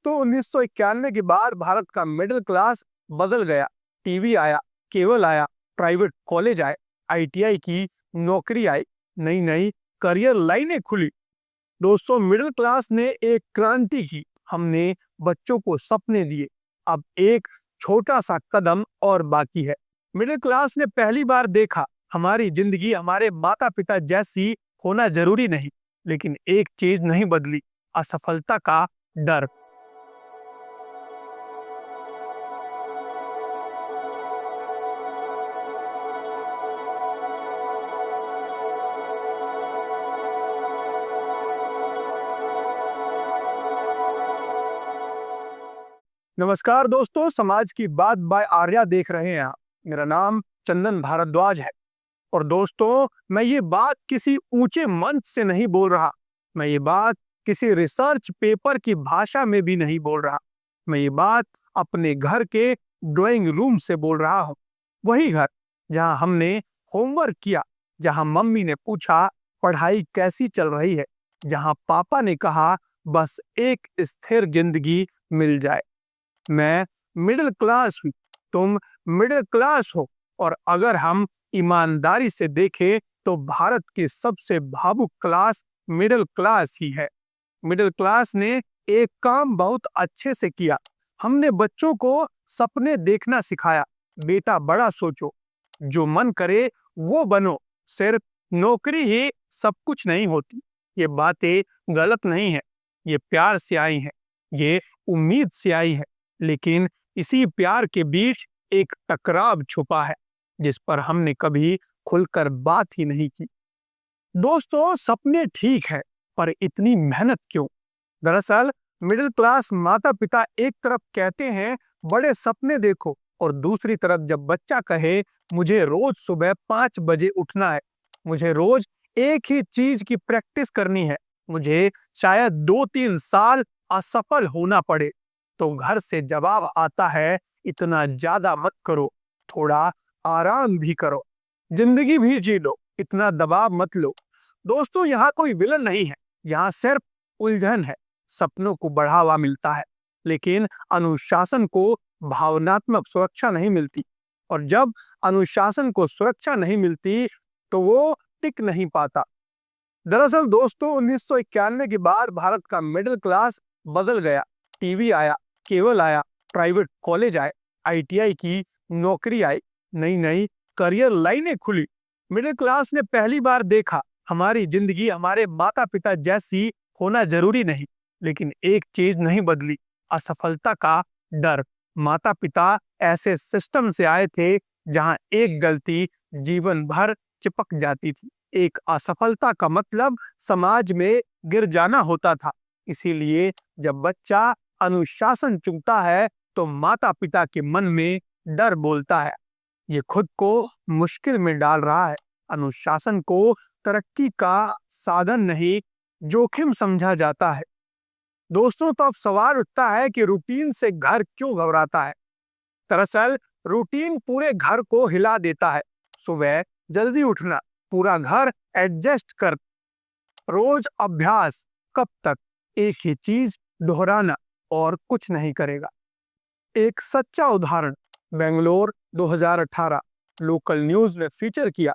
दोस्तों 1991 के बाद भारत का मिडिल क्लास बदल गया। टीवी आया, केबल आया, प्राइवेट कॉलेज आए, आईटीआई की नौकरी आई, नई नई करियर लाइनें खुली। दोस्तों मिडिल क्लास ने एक क्रांति की। हमने बच्चों को सपने दिए। अब एक छोटा सा कदम और बाकी है। मिडिल क्लास ने पहली बार देखा हमारी जिंदगी हमारे माता पिता जैसी होना जरूरी नहीं, लेकिन एक चीज नहीं बदली, असफलता का डर। नमस्कार दोस्तों, समाज की बात बाय आर्या देख रहे हैं आप। मेरा नाम चंदन भारद्वाज है। और दोस्तों, मैं ये बात किसी ऊंचे मंच से नहीं बोल रहा। मैं ये बात किसी रिसर्च पेपर की भाषा में भी नहीं बोल रहा। मैं ये बात अपने घर के ड्राइंग रूम से बोल रहा हूँ। वही घर जहाँ हमने होमवर्क किया, जहाँ मम्मी ने पूछा पढ़ाई कैसी चल रही है, जहाँ पापा ने कहा बस एक स्थिर जिंदगी मिल जाए। मैं मिडिल क्लास हूँ, तुम मिडिल क्लास हो। और अगर हम ईमानदारी से देखें तो भारत की सबसे भावुक क्लास मिडिल क्लास ही है। मिडिल क्लास ने एक काम बहुत अच्छे से किया। हमने बच्चों को सपने देखना सिखाया। बेटा बड़ा सोचो, जो मन करे वो बनो, सिर्फ नौकरी ही सब कुछ नहीं होती। ये बातें गलत नहीं है, ये प्यार से आई है, ये उम्मीद से आई है। लेकिन इसी प्यार के बीच एक टकराव छुपा है, जिस पर हमने कभी खुलकर बात ही नहीं की। दोस्तों सपने ठीक है, पर इतनी मेहनत क्यों? दरअसल मिडिल क्लास माता पिता एक तरफ कहते हैं बड़े सपने देखो, और दूसरी तरफ जब बच्चा कहे मुझे रोज सुबह 5 बजे उठना है, मुझे रोज एक ही चीज की प्रैक्टिस करनी है, मुझे शायद 2-3 साल असफल होना पड़े, तो घर से जवाब आता है इतना ज्यादा मत करो, थोड़ा आराम भी करो, जिंदगी भी जी लो, इतना दबाव मत लो। दोस्तों यहाँ कोई विलन नहीं है, यहाँ सिर्फ उलझन है। सपनों को बढ़ावा मिलता है, लेकिन अनुशासन को भावनात्मक सुरक्षा नहीं मिलती। और जब अनुशासन को सुरक्षा नहीं मिलती तो वो टिक नहीं पाता। दरअसल दोस्तों 1991 के बाद भारत का मिडिल क्लास बदल गया। टीवी आया, केबल आया, प्राइवेट कॉलेज आए, आईटीआई की नौकरी आई, नई नई करियर लाइनें खुली। मिडिल क्लास ने पहली बार देखा हमारी जिंदगी हमारे माता पिता जैसी होना जरूरी नहीं, लेकिन एक चीज नहीं बदली, असफलता का डर। माता पिता ऐसे सिस्टम से आए थे जहां एक गलती जीवन भर चिपक जाती थी। एक असफलता का मतलब समाज में गिर जाना होता था। इसीलिए जब बच्चा अनुशासन चुनता है तो माता पिता के मन में डर बोलता है, ये खुद को मुश्किल में डाल रहा है। अनुशासन को तरक्की का साधन नहीं, जोखिम समझा जाता है। दोस्तों तो अब सवाल उठता है कि रूटीन से घर क्यों घबराता है? दरअसल रूटीन पूरे घर को हिला देता है। सुबह जल्दी उठना, पूरा घर एडजस्ट कर, रोज अभ्यास, कब तक एक ही चीज दोहराना और कुछ नहीं करेगा। एक सच्चा उदाहरण बेंगलोर 2018 लोकल न्यूज ने फीचर किया।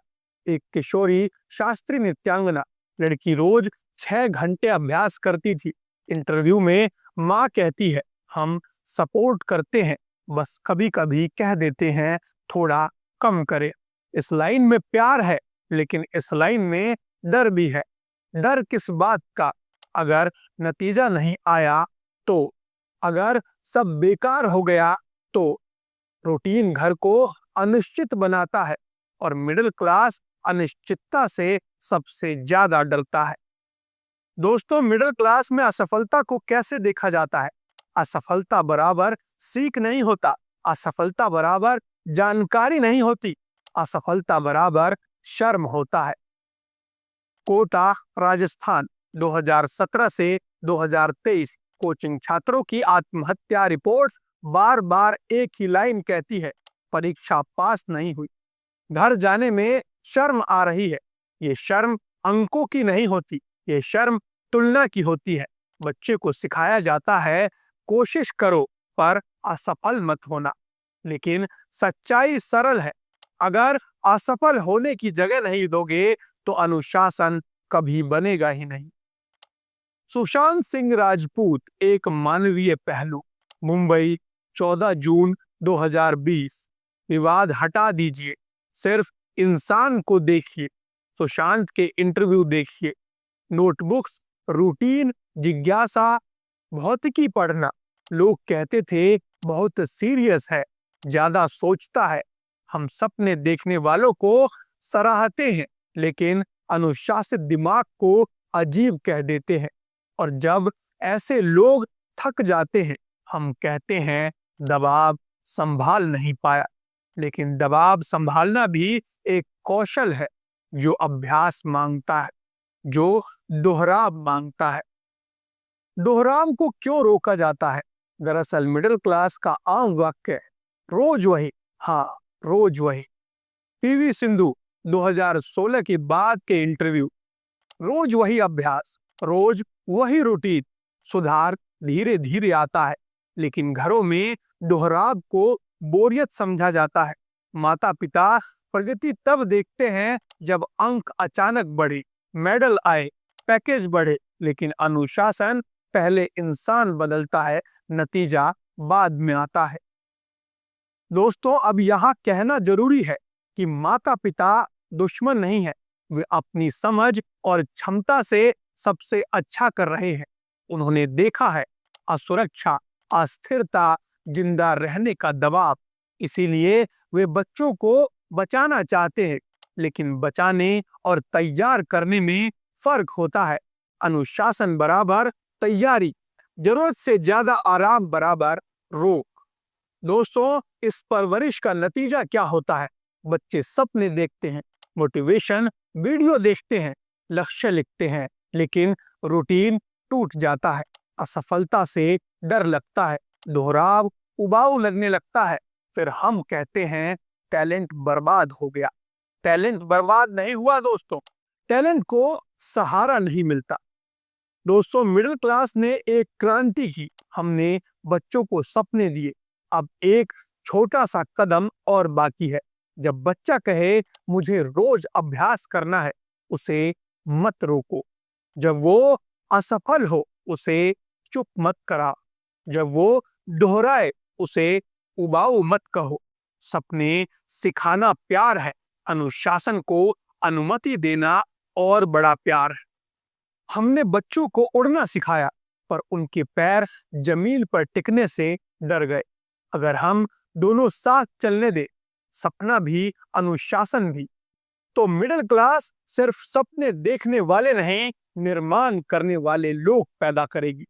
एक किशोरी शास्त्रीय नृत्यांगना, लड़की रोज 6 घंटे अभ्यास करती थी। इंटरव्यू में माँ कहती है हम सपोर्ट करते हैं, बस कभी कभी कह देते हैं थोड़ा कम करे। इस लाइन में प्यार है, लेकिन इस लाइन में डर भी है। डर किस बात का? अगर नतीजा नहीं आया तो, अगर सब बेकार हो गया तो। रूटीन घर को अनिश्चित बनाता है, और मिडिल क्लास अनिश्चितता से सबसे ज्यादा डरता है। दोस्तों मिडिल क्लास में असफलता को कैसे देखा जाता है? असफलता बराबर सीख नहीं होता, असफलता बराबर जानकारी नहीं होती, असफलता बराबर शर्म होता है। कोटा राजस्थान 2017 से 2023 कोचिंग छात्रों की आत्महत्या रिपोर्ट्स बार बार एक ही लाइन कहती है, परीक्षा पास नहीं हुई। घर जाने में शर्म आ रही है। ये शर्म अंकों की नहीं होती, ये शर्म तुलना की होती है। बच्चे को सिखाया जाता है कोशिश करो पर असफल मत होना। लेकिन सच्चाई सरल है, अगर असफल होने की जगह नहीं दोगे तो अनुशासन कभी बनेगा ही नहीं। सुशांत सिंह राजपूत एक मानवीय पहलू। मुंबई 14 जून 2020। विवाद हटा दीजिए, सिर्फ इंसान को देखिए। सुशांत के इंटरव्यू देखिए, नोटबुक्स, रूटीन, जिज्ञासा, भौतिकी पढ़ना। लोग कहते थे बहुत सीरियस है, ज्यादा सोचता है। हम सपने देखने वालों को सराहते हैं, लेकिन अनुशासित दिमाग को अजीब कह देते हैं। और जब ऐसे लोग थक जाते हैं, हम कहते हैं दबाव संभाल नहीं पाया। लेकिन दबाव संभालना भी एक कौशल है, जो अभ्यास मांगता है, जो दोहराव मांगता है। दोहराव को क्यों रोका जाता है? दरअसल मिडिल क्लास का आम वाक्य है, रोज वही, हाँ रोज वही। पीवी सिंधु 2016 के बाद के इंटरव्यू, रोज वही अभ्यास, रोज वही रूटीन। सुधार धीरे धीरे आता है, लेकिन घरों में दोहराव को बोरियत समझा जाता है। माता पिता प्रगति तब देखते हैं जब अंक अचानक बढ़े, मेडल आए, पैकेज बढ़े, लेकिन अनुशासन पहले इंसान बदलता है, नतीजा बाद में आता है। दोस्तों, अब यहाँ कहना जरूरी है कि माता पिता दुश्मन नहीं है, वे अपनी समझ और क्षमता से सबसे अच्छा कर रहे हैं। उन्होंने देखा है असुरक्षा, अस्थिरता, जिंदा रहने का दबाव, इसीलिए वे बच्चों को बचाना चाहते हैं। लेकिन बचाने और तैयार करने में फर्क होता है। अनुशासन बराबर तैयारी, जरूरत से ज्यादा आराम बराबर रोक। दोस्तों, इस परवरिश का नतीजा क्या होता है? बच्चे सपने देखते हैं, मोटिवेशन वीडियो देखते हैं, लक्ष्य लिखते हैं, लेकिन रूटीन टूट जाता है। असफलता से डर लगता है, दोहराव उबाऊ लगने लगता है। फिर हम कहते हैं टैलेंट बर्बाद हो गया। टैलेंट बर्बाद नहीं हुआ दोस्तों, टैलेंट को सहारा नहीं मिलता। दोस्तों, मिडिल क्लास ने एक क्रांति की। हमने बच्चों को सपने दिए, अब एक छोटा सा कदम और बाकी है। जब बच्चा कहे मुझे रोज अभ्यास करना है, उसे मत रोको। जब वो असफल हो, उसे चुप मत कराओ। जब वो दोहराए, उसे उबाऊ मत कहो। सपने सिखाना प्यार है, अनुशासन को अनुमति देना और बड़ा प्यार है। हमने बच्चों को उड़ना सिखाया, पर उनके पैर जमीन पर टिकने से डर गए। अगर हम दोनों साथ चलने दे, सपना भी अनुशासन भी, तो मिडिल क्लास सिर्फ सपने देखने वाले नहीं, निर्माण करने वाले लोग पैदा करेगी।